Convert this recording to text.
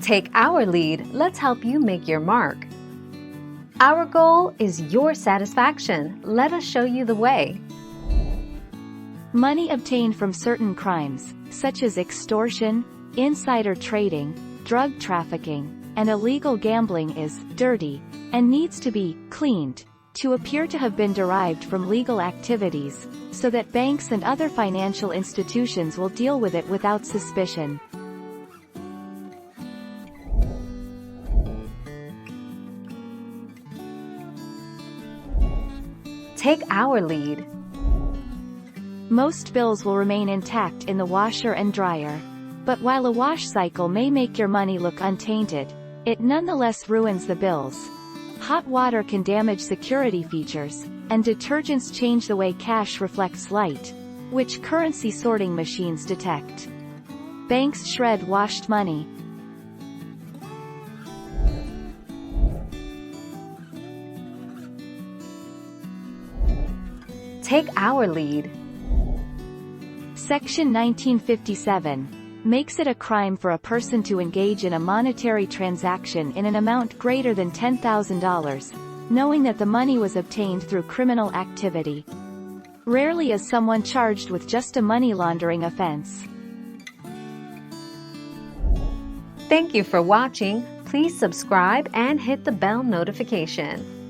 Take our lead, let's help you make your mark. Our goal is your satisfaction. Let us show you the way. Money obtained from certain crimes, such as extortion, insider trading, drug trafficking, and illegal gambling is dirty and needs to be cleaned to appear to have been derived from legal activities, so that banks and other financial institutions will deal with it without suspicion. Take our lead. Most bills will remain intact in the washer and dryer. But while a wash cycle may make your money look untainted, it nonetheless ruins the bills. Hot water can damage security features, and detergents change the way cash reflects light, which currency sorting machines detect. Banks shred washed money. Take our lead. Section 1957 makes it a crime for a person to engage in a monetary transaction in an amount greater than $10,000, knowing that the money was obtained through criminal activity. Rarely is someone charged with just a money laundering offense. Thank you for watching. Please subscribe and hit the bell notification.